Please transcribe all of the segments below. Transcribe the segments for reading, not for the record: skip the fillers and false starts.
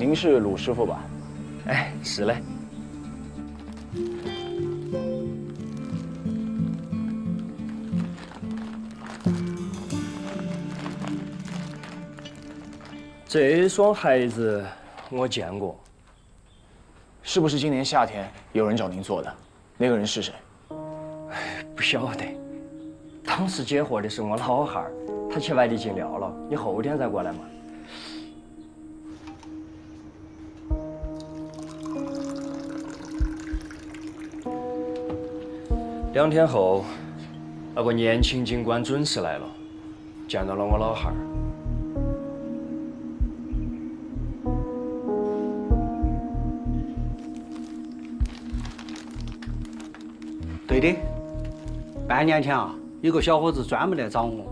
您是鲁师傅吧？哎，是嘞。这双鞋子我见过，是不是今年夏天有人找您做的？那个人是谁？不晓得。当时接货的是我老汉儿，他去外地进料了，你后天再过来嘛。2天后，那个年轻警官准时来了，见到了我老汉儿。对的，半年前啊，有个小伙子专门来找我，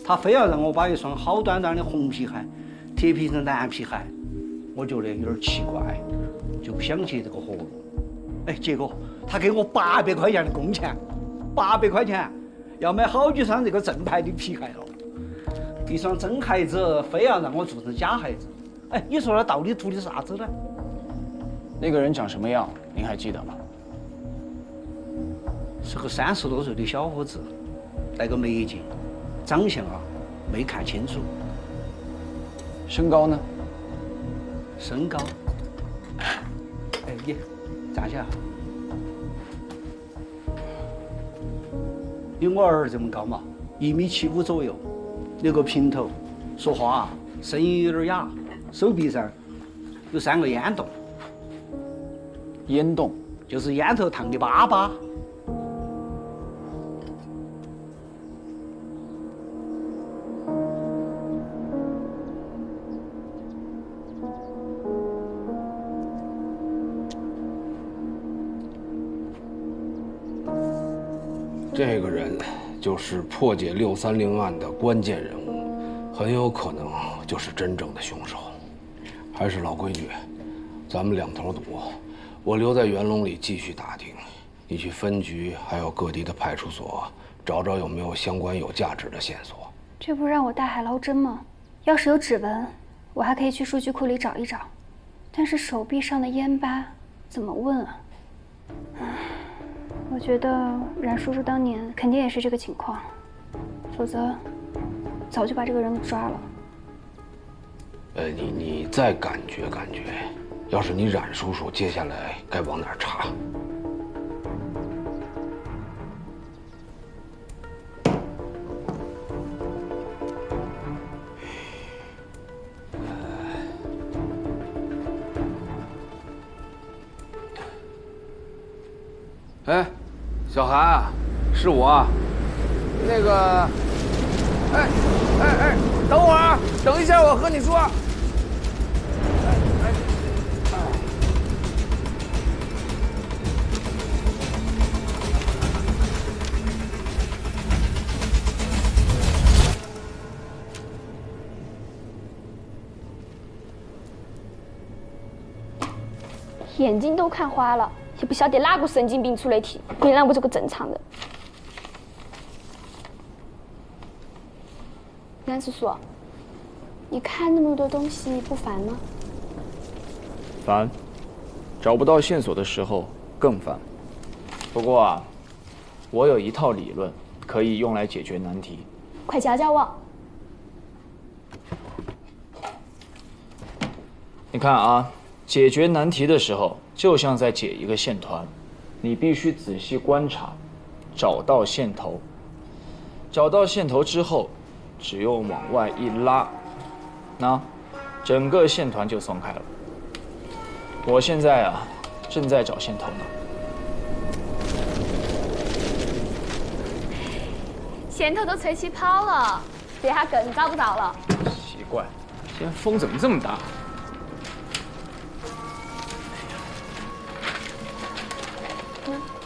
他非要让我把一双好端端的红皮鞋贴皮成蓝皮鞋，我觉得有点奇怪，就不想接这个活了。哎，结果他给我800块钱的工钱，800块钱要买好几双这个正牌的皮鞋了，一双真鞋子非要让我做成假鞋子。哎，你说他到底图的啥子呢？那个人长什么样？您还记得吗？是个30多岁的小伙子，戴个墨镜，长相啊没看清楚。身高呢？身高，哎，你站起来，有我儿这么高嘛，1.75米左右，留个平头，说话啊声音有点哑，手臂上有3个烟洞，烟洞就是烟头烫的粑粑。这个人就是破解630案的关键人物，很有可能就是真正的凶手。还是老规矩，咱们2头堵，我留在园龙里继续打听，你去分局还有各地的派出所找找有没有相关有价值的线索。这不让我大海捞针吗？要是有指纹，我还可以去数据库里找一找，但是手臂上的烟疤怎么问啊？我觉得冉叔叔当年肯定也是这个情况，否则早就把这个人给抓了。你再感觉，要是你冉叔叔，接下来该往哪儿查？哎，小韩，是我。那个，等会儿，等一下，我和你说。眼睛都看花了，也不晓得哪个神经病出的题，原来我这个正常人。冉叔叔，你看那么多东西不烦吗？烦，找不到线索的时候更烦。不过啊，我有一套理论可以用来解决难题。快教教我。你看啊，解决难题的时候，就像在解一个线团，你必须仔细观察，找到线头。找到线头之后，只用往外一拉，那整个线团就松开了。我现在啊，正在找线头呢。线头都吹起跑了，这下更找不到了。奇怪，今天风怎么这么大？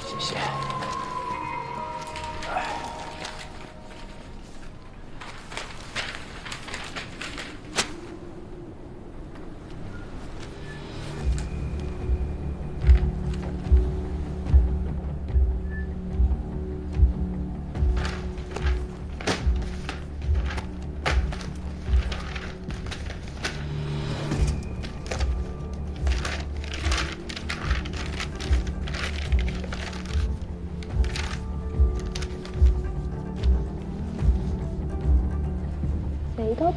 谢谢。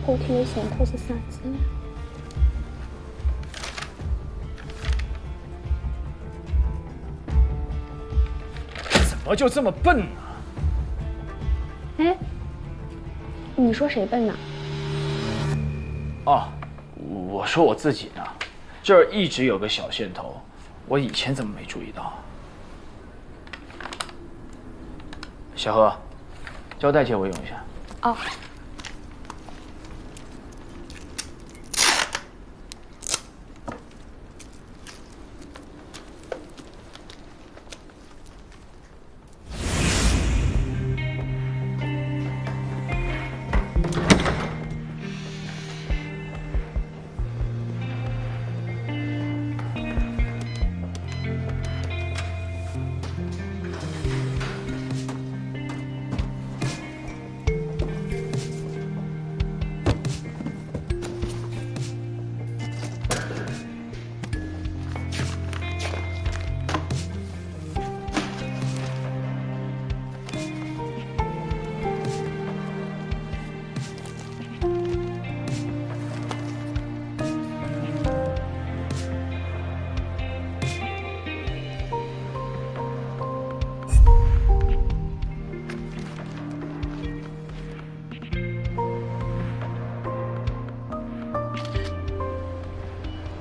破题的线头是啥子？怎么就这么笨呢？哎，你说谁笨呢？哦，我说我自己呢，这儿一直有个小线头，我以前怎么没注意到？小何，胶带借我用一下。哦。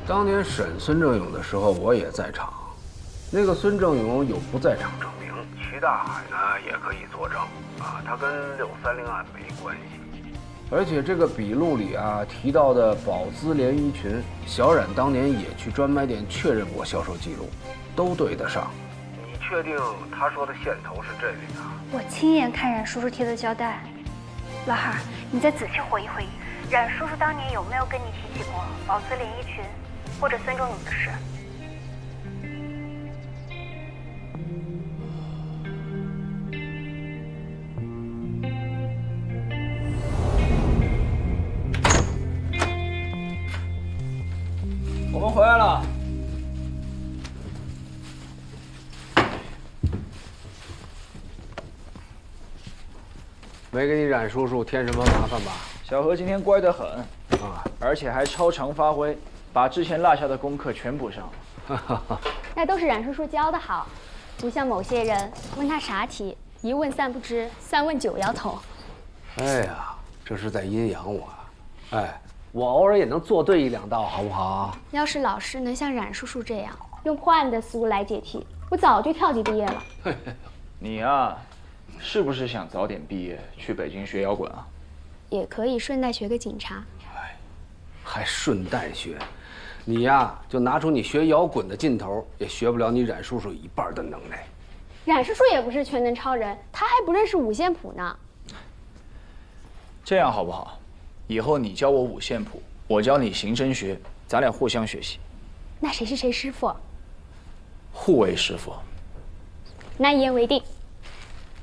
当年审孙正勇的时候，我也在场。那个孙正勇有不在场证明，齐大海呢也可以作证啊，他跟630案没关系。而且这个笔录里啊提到的宝姿连衣裙，小冉当年也去专卖店确认过销售记录，都对得上。你确定他说的线头是这里的？我亲眼看冉叔叔贴的胶带。老汉，你再仔细回忆回忆，冉叔叔当年有没有跟你提起过宝姿连衣裙或者孙正勇的事？我们回来了。没给你冉叔叔添什么麻烦吧？小何今天乖得很啊，而且还超常发挥，把之前落下的功课全补上了。那都是冉叔叔教的好，不像某些人问他啥题，一问三不知，三问九摇头。哎呀，这是在阴阳我。哎，我偶尔也能做对1-2道，好不好？要是老师能像冉叔叔这样用破案的思路来解题，我早就跳级毕业了。你呀，是不是想早点毕业去北京学摇滚啊？也可以顺带学个警察。哎，还顺带学，你呀就拿出你学摇滚的劲头，也学不了你冉叔叔一半的能耐。冉叔叔也不是全能超人，他还不认识五线谱呢。这样好不好？以后你教我五线谱，我教你刑侦学，咱俩互相学习。那谁是谁师傅？互为师傅。那一言为定。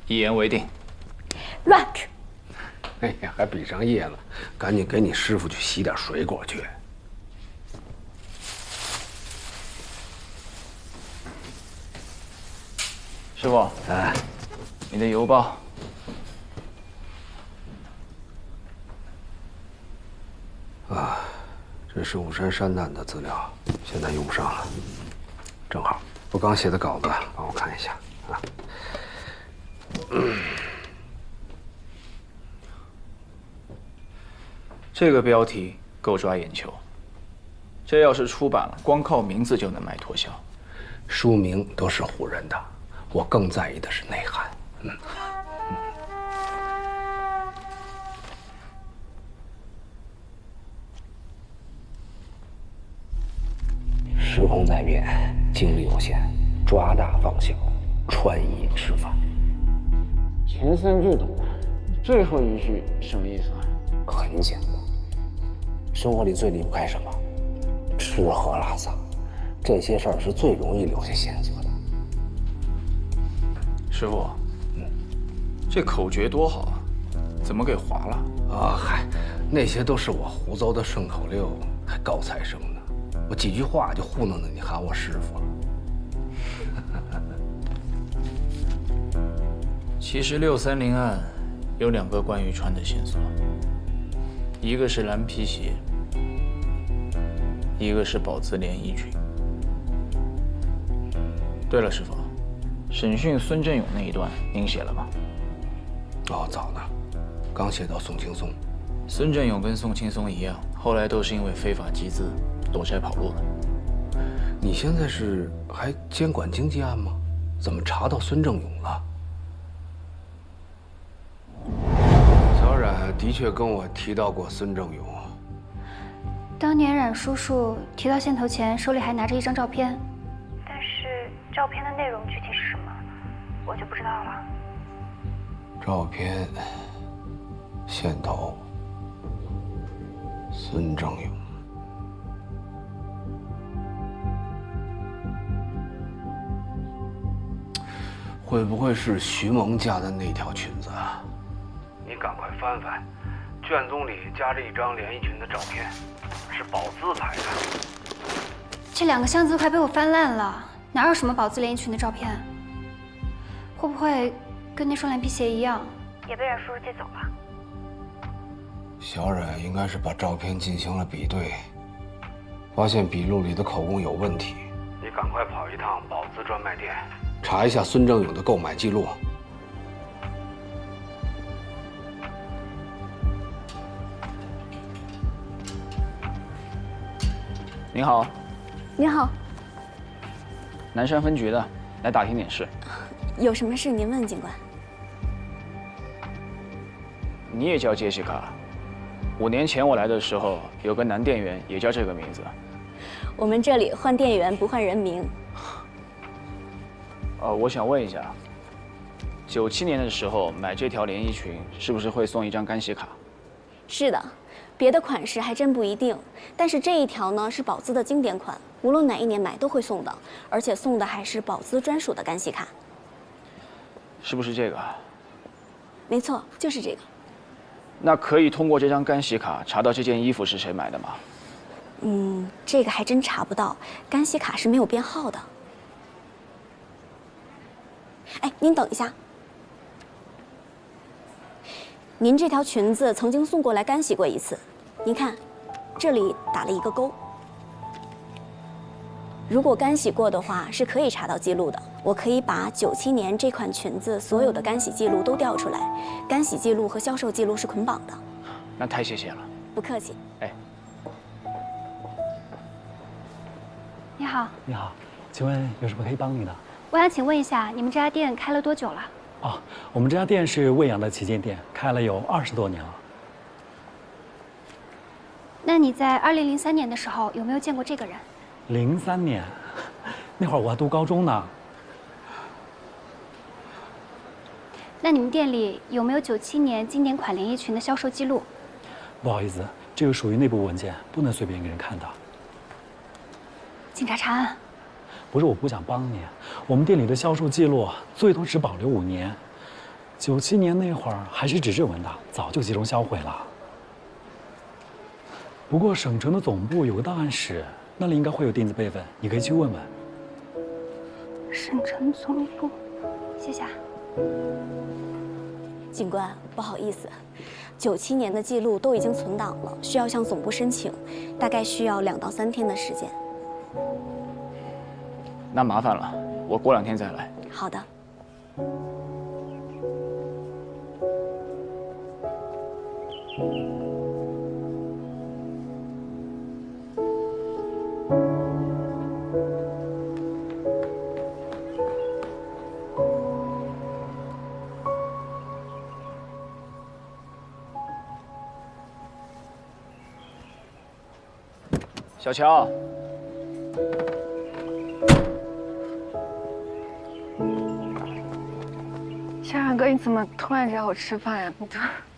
一言为定。Rock。哎呀，还比上夜了，赶紧给你师傅去洗点水果去。师傅，哎，你的邮包。啊，这是武山山难的资料，现在用不上了。正好，我刚写的稿子，帮我看一下啊。这个标题够抓眼球，这要是出版了，光靠名字就能卖脱销。书名都是唬人的，我更在意的是内涵。时空在变，精力有限，抓大放小，穿衣吃饭。前3句懂了，最后1句什么意思啊？很简单，生活里最离不开什么？吃喝拉撒，这些事儿是最容易留下线索的。师傅，这口诀多好啊，怎么给划了？啊，嗨，那些都是我胡诌的顺口溜，还高材生呢。我几句话就糊弄得你喊我师傅了。其实630案有2个关于川的线索，一个是蓝皮鞋，一个是宝姿连衣裙。对了，师傅，审讯孙振勇那一段您写了吗？哦，早呢，刚写到宋青松。孙振勇跟宋青松一样，后来都是因为非法集资躲债跑路的。你现在是还监管经济案吗？怎么查到孙正勇了？小冉的确跟我提到过孙正勇。当年冉叔叔提到线头前，手里还拿着一张照片，但是照片的内容具体是什么，我就不知道了。照片、线头、孙正勇。会不会是徐萌家的那条裙子啊？你赶快翻翻，卷宗里夹着一张连衣裙的照片，是宝姿拍的。这2个箱子快被我翻烂了，哪有什么宝姿连衣裙的照片？会不会跟那双蓝皮鞋一样，也被冉叔叔借走了？小冉应该是把照片进行了比对，发现笔录里的口供有问题。你赶快跑一趟宝姿专卖店，查一下孙正勇的购买记录。您好，您好，南山分局的，来打听点事。有什么事您问警官。你也叫杰西卡？5年前我来的时候，有个男店员也叫这个名字。我们这里换店员不换人名。我想问一下，97年的时候买这条连衣裙，是不是会送一张干洗卡？是的，别的款式还真不一定，但是这一条呢是宝姿的经典款，无论哪一年买都会送的，而且送的还是宝姿专属的干洗卡。是不是这个？没错，就是这个。那可以通过这张干洗卡查到这件衣服是谁买的吗？这个还真查不到，干洗卡是没有编号的。哎，您等一下，您这条裙子曾经送过来干洗过一次，您看，这里打了一个勾。如果干洗过的话，是可以查到记录的。我可以把97年这款裙子所有的干洗记录都调出来，干洗记录和销售记录是捆绑的。那太谢谢了。不客气。哎，你好，你好，请问有什么可以帮你的？我想请问一下，你们这家店开了多久了？哦，我们这家店是魏阳的旗舰店，开了有20多年了。那你在2003年的时候有没有见过这个人03年，那会儿我还读高中呢。那你们店里有没有97年经典款连衣裙的销售记录？不好意思，这个属于内部文件，不能随便给人看的。警察查案。不是我不想帮你，我们店里的销售记录最多只保留5年，97年那会儿还是纸质文的，早就集中销毁了。不过省城的总部有个档案室，那里应该会有电子备份，你可以去问问。省城总部，谢谢啊。警官，不好意思，97年的记录都已经存档了，需要向总部申请，大概需要2到3天的时间。那麻烦了，我过2天再来。好的。小乔。小冉哥，你怎么突然找我吃饭呀？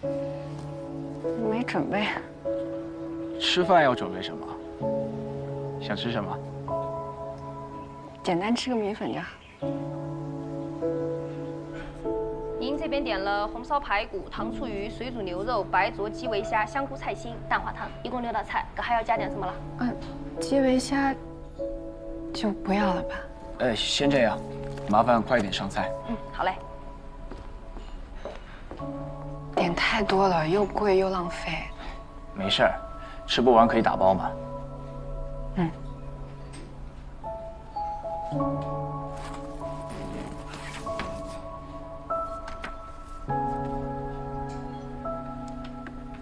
你没准备。吃饭要准备什么？想吃什么？简单吃个米粉就好。您这边点了红烧排骨、糖醋鱼、水煮牛肉、白灼基围虾、香菇菜心、蛋花汤，一共6道菜，可还要加点什么了？基围虾就不要了吧。先这样，麻烦快一点上菜。好嘞。点太多了，又贵又浪费。没事儿，吃不完可以打包嘛。嗯。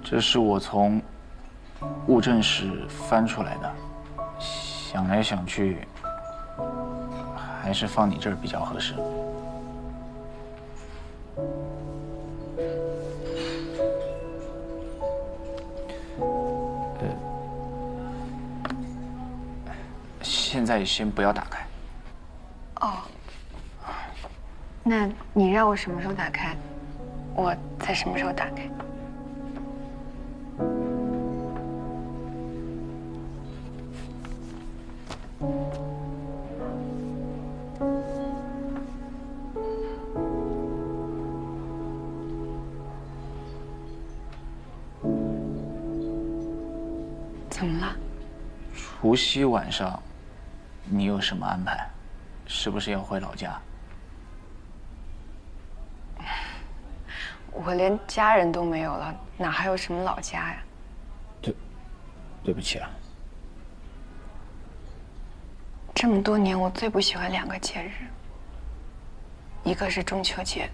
这是我从物证室翻出来的，想来想去，还是放你这儿比较合适。现在先不要打开。哦，那你让我什么时候打开，我在什么时候打开。怎么了？除夕晚上，你有什么安排？是不是要回老家？我连家人都没有了，哪还有什么老家呀？对不起啊。这么多年，我最不喜欢2个节日，一个是中秋节，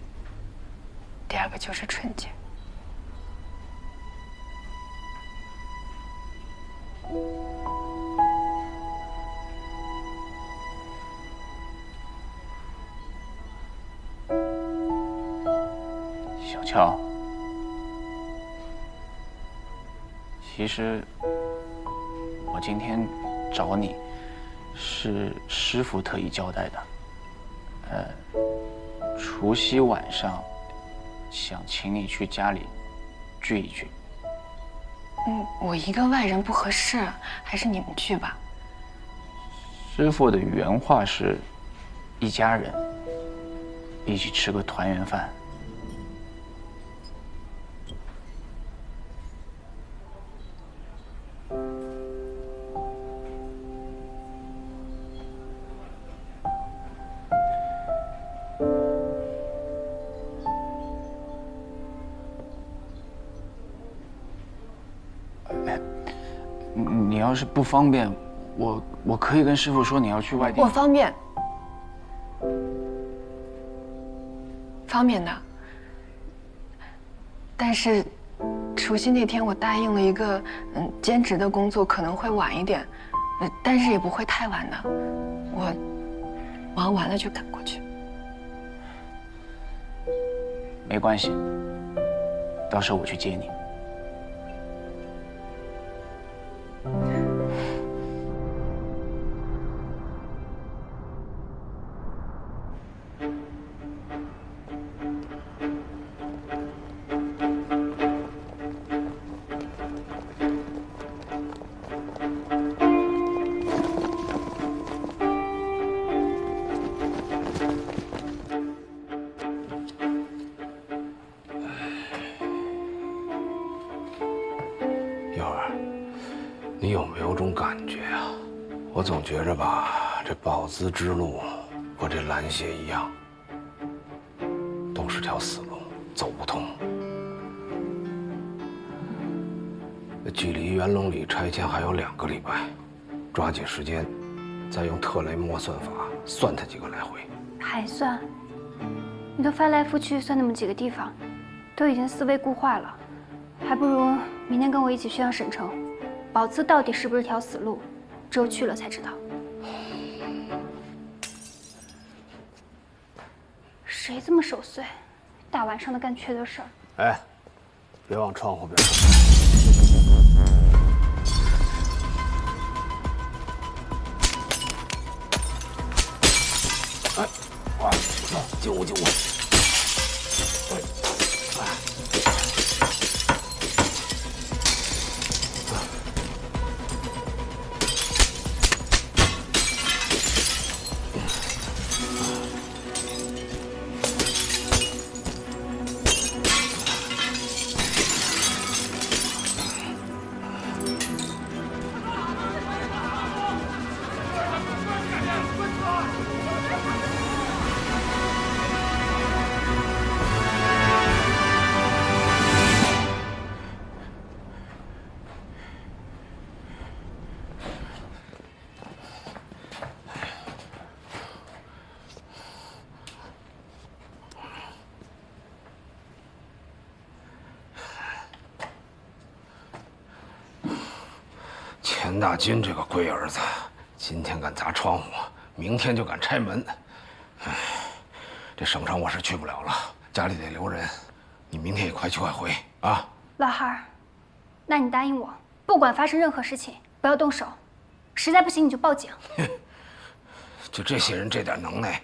第2个就是春节。小乔，其实我今天找你，是师傅特意交代的。除夕晚上，想请你去家里聚一聚。我一个外人不合适，还是你们去吧。师傅的原话是：一家人一起吃个团圆饭。你要是不方便，我可以跟师傅说你要去外地。我方便，方便的。但是除夕那天我答应了一个兼职的工作，可能会晚一点，但是也不会太晚的。我忙完了就赶过去。没关系，到时候我去接你。你有没有种感觉啊？我总觉着吧，这宝兹之路和这蓝血一样，都是条死路，走不通。距离元龙里拆迁还有2个礼拜，抓紧时间，再用特雷莫算法算它几个来回。还算？你都翻来覆去算那么几个地方，都已经思维固化了，还不如明天跟我一起去趟省城。宝兹到底是不是条死路，只有去了才知道。谁这么守岁，大晚上的干缺德事儿？哎，别往窗户边看。哎，哇，救我！陈大军这个龟儿子，今天敢砸窗户，明天就敢拆门。哎，这省城我是去不了了，家里得留人。你明天也快去快回啊！老汉儿，那你答应我，不管发生任何事情，不要动手，实在不行你就报警。就这些人这点能耐，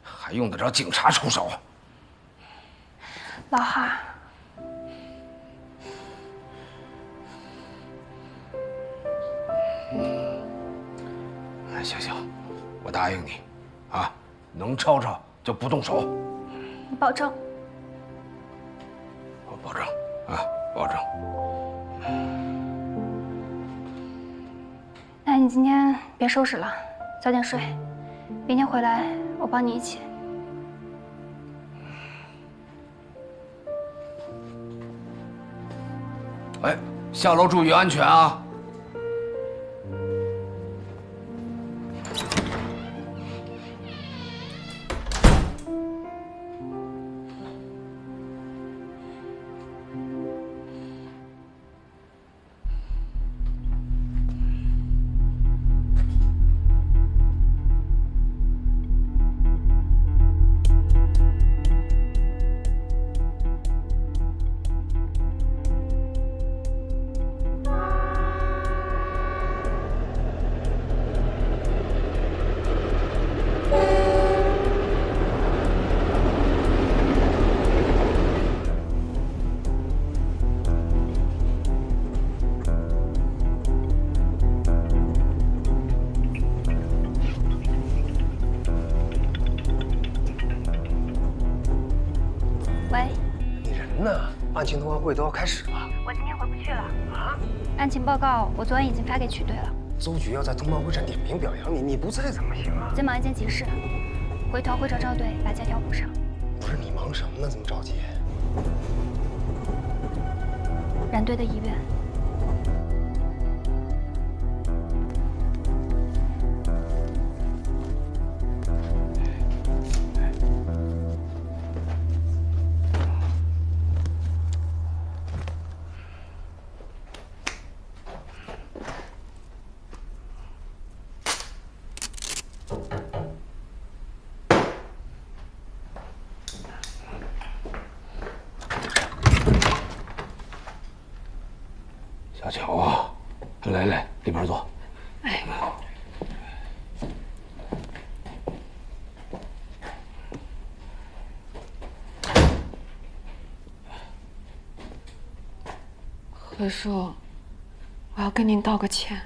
还用得着警察出手？老汉儿。 行行，我答应你，啊，能吵吵就不动手。你保证？我保证，啊，保证。那你今天别收拾了，早点睡，明天回来我帮你一起。哎，下楼注意安全啊！ 案情通话会都要开始了，我今天回不去了啊！案情报告我昨晚已经发给曲队了。邹局要在通报会上点名表扬你，你不在怎么行啊？在忙一件急事，回头会找赵队把假条补上。不是你忙什么呢？这么着急？冉队的遗愿。 小乔啊，来，里边坐。哎，何叔，我要跟您道个歉。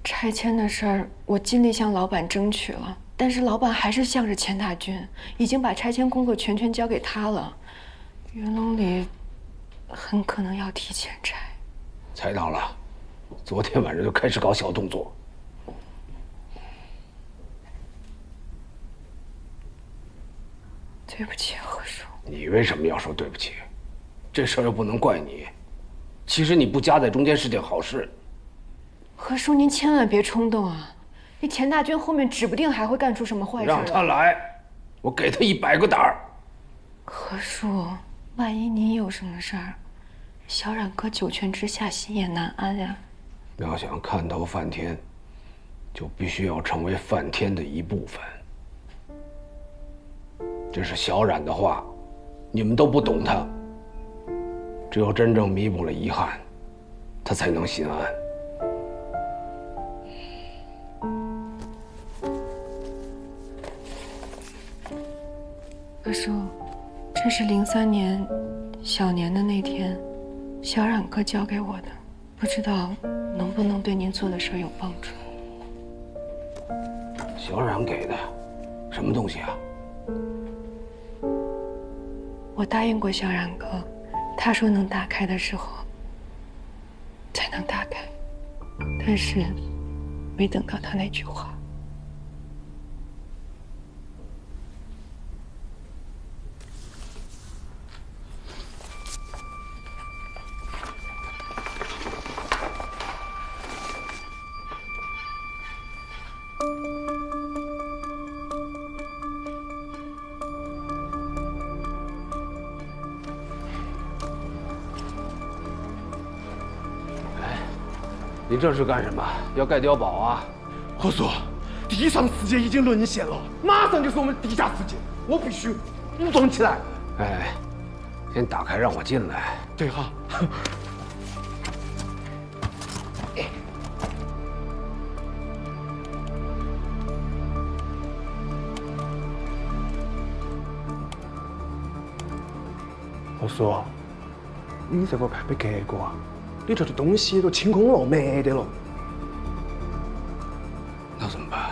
拆迁的事儿，我尽力向老板争取了，但是老板还是向着钱大军，已经把拆迁工作全权交给他了。云龙里。 很可能要提前拆，猜到了，昨天晚上就开始搞小动作。对不起，何叔。你为什么要说对不起？这事儿又不能怪你。其实你不夹在中间是件好事。何叔，您千万别冲动啊！那钱大军后面指不定还会干出什么坏事。让他来，我给他100个胆儿。何叔。 万一您有什么事儿，小冉哥九泉之下心也难安呀。要想看透梵天，就必须要成为梵天的一部分。这是小冉的话，你们都不懂他。只有真正弥补了遗憾，他才能心安。何叔。 这是03年小年的那天，小冉哥交给我的，不知道能不能对您做的事儿有帮助。小冉给的，什么东西啊？我答应过小冉哥，他说能打开的时候才能打开，但是没等到他那句话。你这是干什么？要盖碉堡啊？何叔，地上世界已经沦陷了，马上就是我们地下世界，我必须武装起来。哎，先打开，让我进来。对哈。何叔，你这个还没盖过啊？里头的东西都清空了，没得了。那怎么办？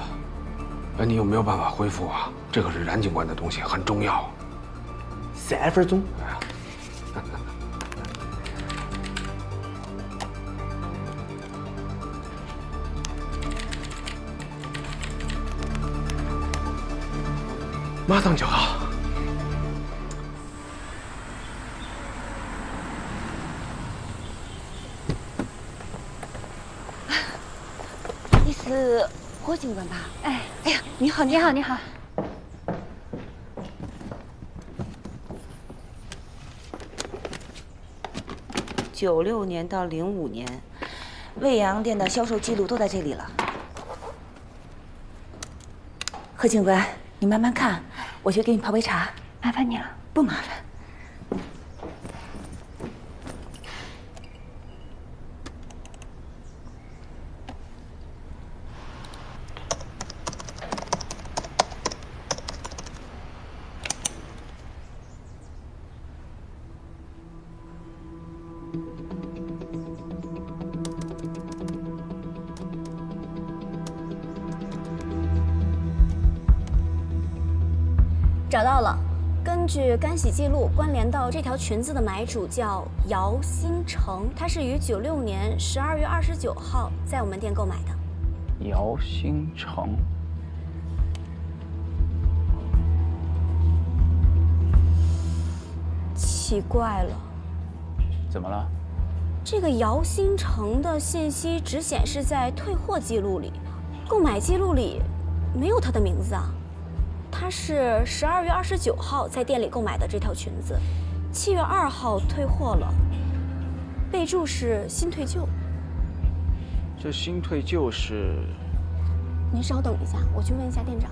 哎，你有没有办法恢复啊？这可是冉警官的东西，很重要。3分钟。马上就好。你是何警官吧？哎呀，你好，你好，你好。96年到05年，未央店的销售记录都在这里了。何警官，你慢慢看，我去给你泡杯茶。麻烦你了。不麻烦。找到了，根据干洗记录关联到这条裙子的买主叫姚新成，他是于96年12月29号在我们店购买的。姚新成，奇怪了，怎么了？这个姚新成的信息只显示在退货记录里，购买记录里没有他的名字啊。他是12月29号在店里购买的这条裙子，7月2号退货了，备注是新退旧。这新退旧是？您稍等一下，我去问一下店长。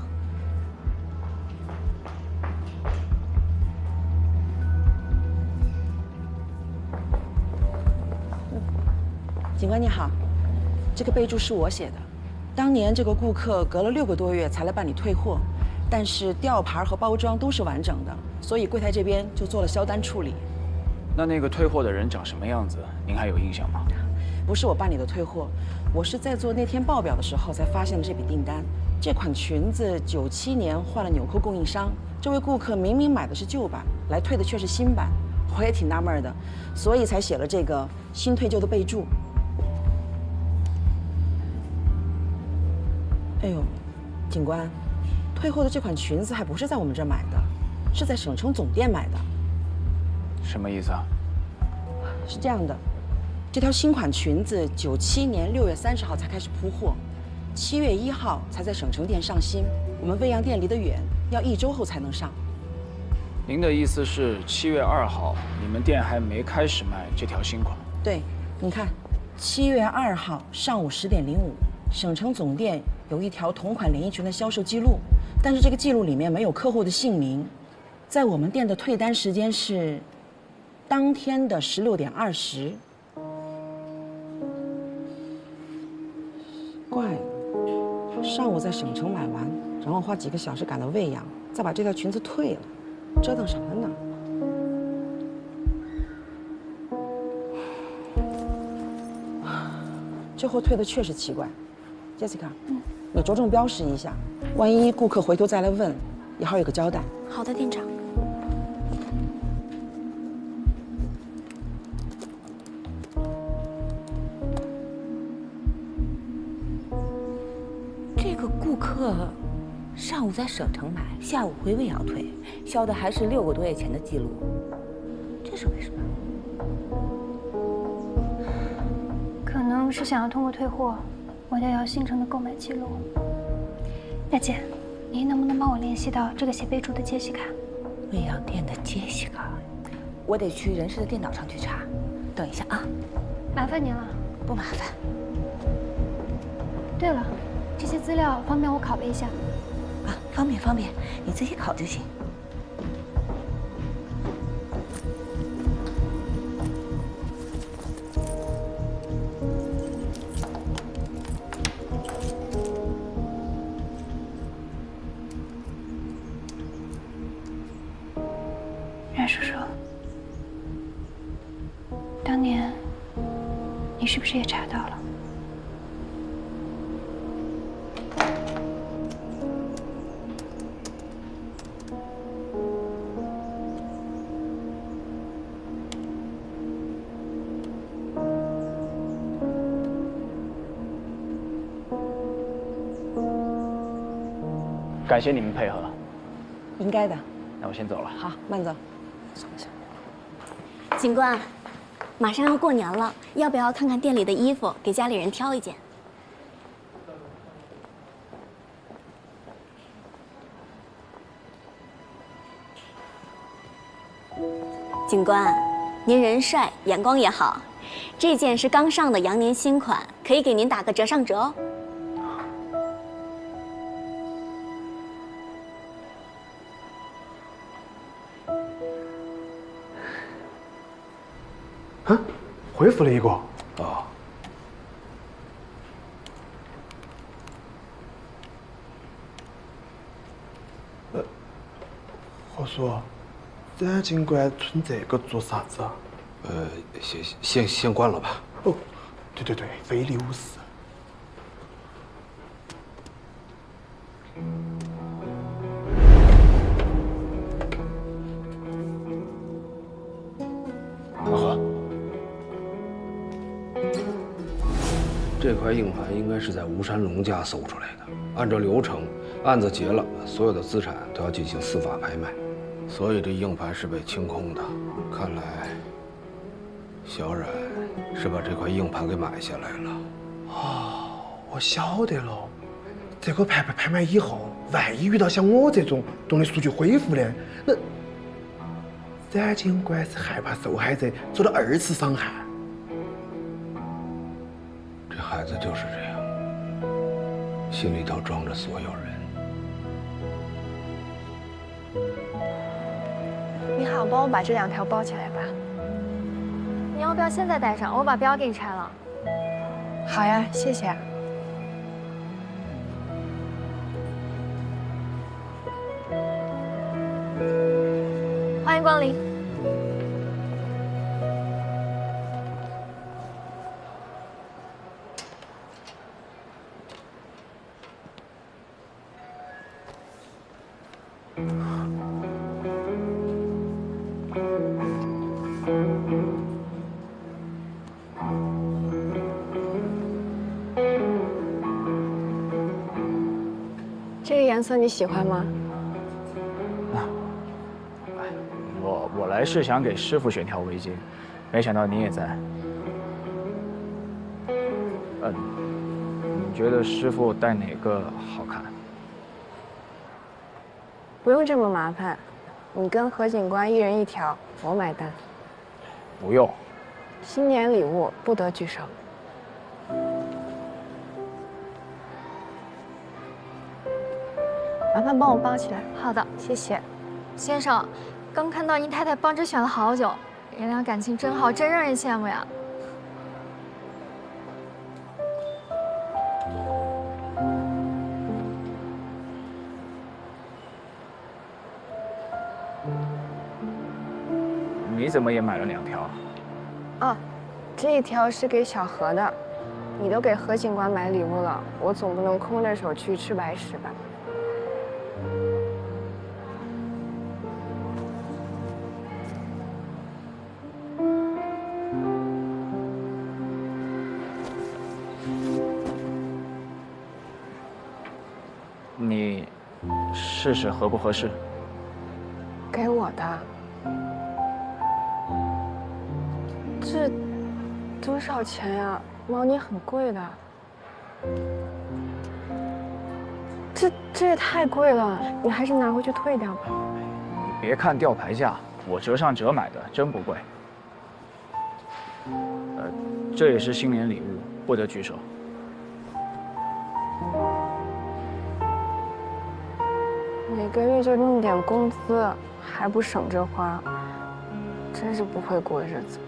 警官你好，这个备注是我写的。当年这个顾客隔了6个多月才来办理退货，但是吊牌和包装都是完整的，所以柜台这边就做了销单处理。那个退货的人长什么样子？您还有印象吗？不是我办理的退货，我是在做那天报表的时候才发现了这笔订单。这款裙子97年换了纽扣供应商，这位顾客明明买的是旧版，来退的却是新版，我也挺纳闷的，所以才写了这个新退旧的备注。哎呦，警官，退货的这款裙子还不是在我们这儿买的，是在省城总店买的。什么意思啊？是这样的，这条新款裙子97年6月30号才开始铺货，7月1号才在省城店上新。我们未央店离得远，要1周后才能上。您的意思是7月2号你们店还没开始卖这条新款？对，你看，7月2号上午10点05，省城总店有一条同款连衣裙的销售记录，但是这个记录里面没有客户的姓名。在我们店的退单时间是当天的16点20。怪了，上午在省城买完，然后花几个小时赶到未央，再把这条裙子退了，折腾什么呢？这货退的确实奇怪。Jessica，你着重标识一下，万一顾客回头再来问，也好有个交代。好的，店长。这个顾客上午在省城买，下午回未央退，销的还是6个多月前的记录，这是为什么？可能是想要通过退货抹掉姚新成的购买记录。大姐，您能不能帮我联系到这个写备注的杰西卡？未央店的杰西卡，我得去人事的电脑上去查。等一下啊，麻烦您了。不麻烦。对了，这些资料方便我拷贝一下。啊，方便方便，你自己拷就行。阮叔叔，当年你是不是也查到了？感谢你们配合，应该的。那我先走了。好，慢走。警官，马上要过年了，要不要看看店里的衣服，给家里人挑一件？警官，您人帅，眼光也好，这件是刚上的羊年新款，可以给您打个折上折哦。啊，恢复了一个。啊。何叔，冉警官存这个做啥子啊？先关了吧。哦，对对对，非礼勿视。老何，这块硬盘应该是在吴山龙家搜出来的。按照流程，案子结了，所有的资产都要进行司法拍卖，所以这硬盘是被清空的。看来，小冉是把这块硬盘给买下来了。哦，我晓得了。这个盘被拍卖以后，万一遇到像我这种动力数据恢复的，那冉警官是害怕受害者受到二次伤害。这孩子就是这样，心里头装着所有人。你好，帮我把这2条包起来吧。你要不要现在带上？我把标给你拆了。好呀，谢谢。欢迎光临。这个颜色你喜欢吗？我来是想给师傅选条围巾，没想到你也在。你觉得师傅戴哪个好看？不用这么麻烦，你跟何警官1人1条，我买单。不用。新年礼物不得举手。麻烦帮我包起来。好的，谢谢。先生，刚看到您太太帮着选了好久，爷俩感情真好，真让人羡慕呀。你怎么也买了2条？哦，这1条是给小何的。你都给何警官买礼物了，我总不能空着手去吃白食吧？你试试合不合适？给我的。这多少钱呀？毛呢很贵的。这也太贵了，你还是拿回去退掉吧。你别看吊牌价，我折上折买的，真不贵。这也是新年礼物，不得举手。每个月就那么点工资，还不省着花，真是不会过日子。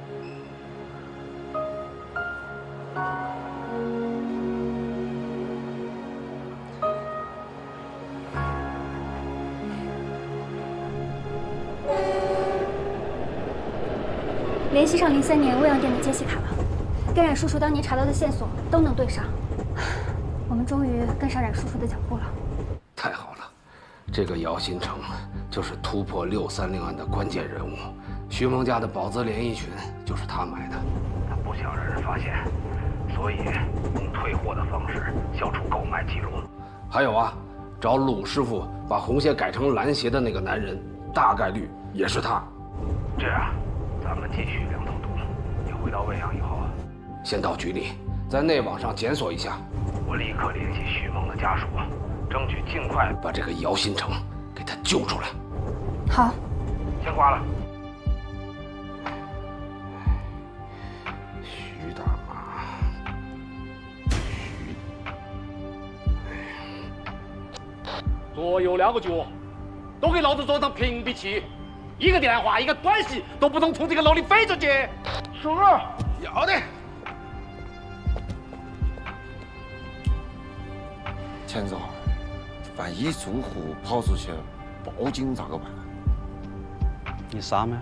联系上03年未央店的接系卡了，跟冉叔叔当年查到的线索都能对上，我们终于跟上冉叔叔的脚步了。太好了，这个姚新成就是突破630案的关键人物，徐萌家的宝泽连衣裙就是他买的，他不想让人发现，所以用退货的方式消除购买记录。还有啊，找鲁师傅把红鞋改成蓝鞋的那个男人，大概率也是他。这样，咱们继续两头堵。你回到未央以后啊，先到局里，在内网上检索一下。我立刻联系徐萌的家属，争取尽快把这个姚新成给他救出来。好，先挂了。徐大妈，左右2个脚，都给老子做成屏蔽器，一个电话一个短信都不能从这个楼里飞出去。是，要得。钱总，万一住户跑出去报警咋个办？你傻吗？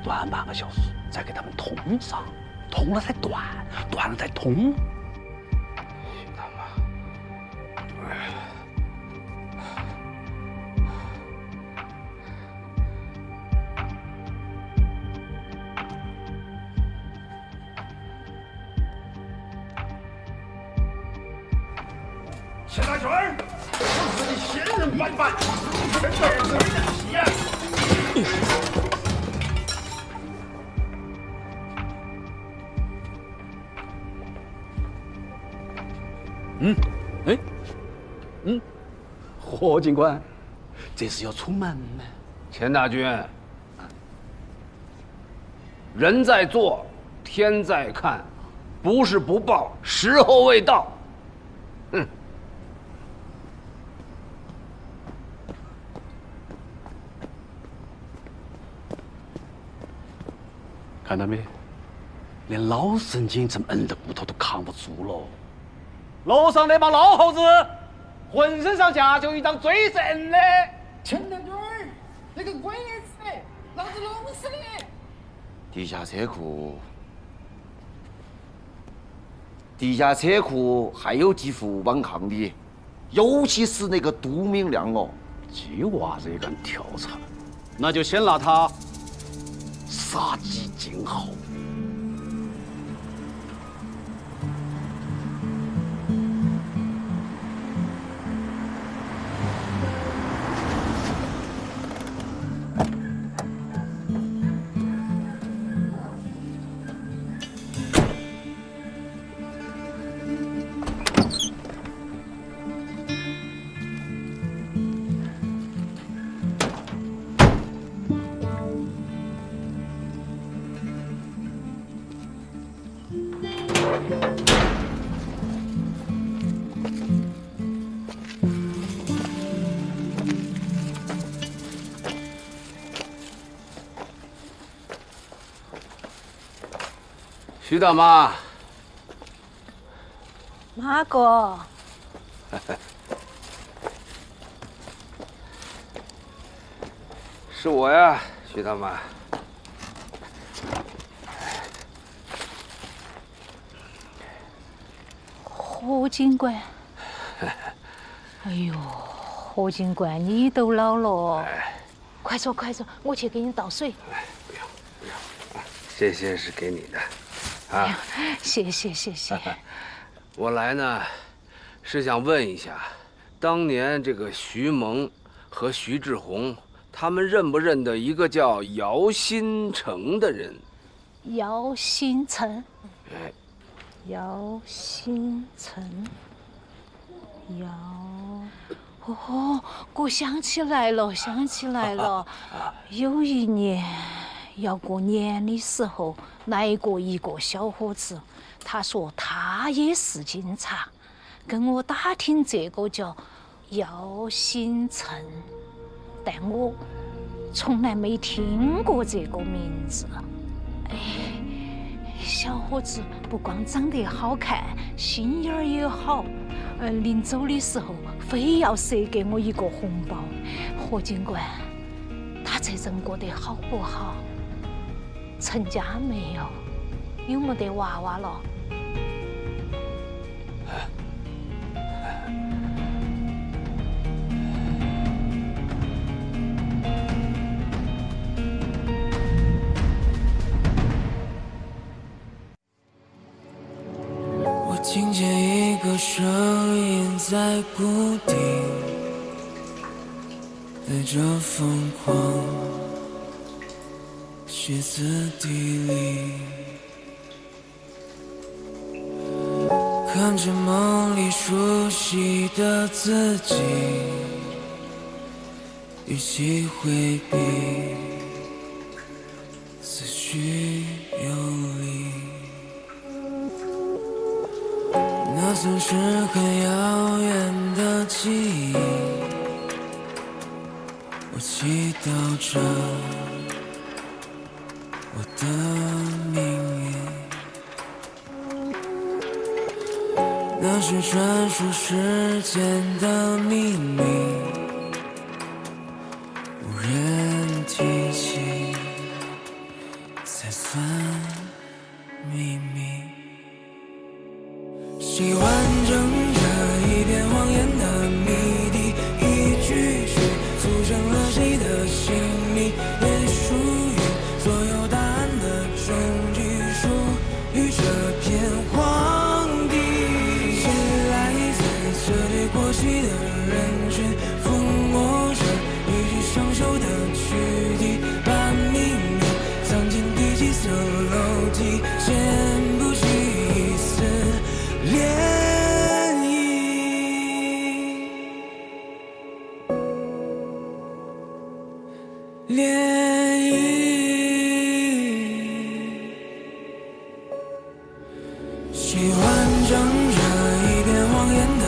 断半个小时，再给他们通上，通了再断，断了再通。徐大妈，谢大全，我是你仙人板板，这儿子的皮呀！何警官，这是要出门吗？钱大军，人在做，天在看，不是不报，时候未到。看到没？连老神经这么硬的骨头都扛不住了。楼上那帮老猴子，浑身上下就一张嘴神的。钱大军，那个龟子，老子弄死你！地下车库还有几副顽抗的，尤其是那个杜明亮哦，这娃子也敢调查，那就先拿他杀鸡儆猴。徐大妈，马哥，是我呀，徐大妈。何警官，哎呦，何警官，你都老了，快说快说，我去给你倒水。不用，这些是给你的。啊，谢谢。我来呢，是想问一下，当年这个徐萌和徐志宏，他们认不认得一个叫姚新成的人？姚新成。哎，姚新成，我想起来了，有一年要过年的时候，来过一个小伙子，他说他也是警察，跟我打听这个叫姚新成，但我从来没听过这个名字。哎，小伙子不光长得好看，心眼儿也好。临走的时候非要赊给我一个红包。何警官，他这人过得好不好？成家没有？有没得娃娃了？我听见一个声音在不停带着疯狂歇斯底里，看着梦里熟悉的自己，与其回避，思绪游离。那曾是很遥远的记忆，我祈祷着我的命运。那是专属时间的秘密，无人提起才算秘密。谁完整着一片谎言的谜底，一句句组成了谁的姓名，也属于所有答案的终局，属于这片荒地。谁来自这对过隙的人群，抚摸着一具生锈的躯体，把秘密藏进第几层楼梯，掀不起一丝涟漪。涟漪，谁完整着一片谎言的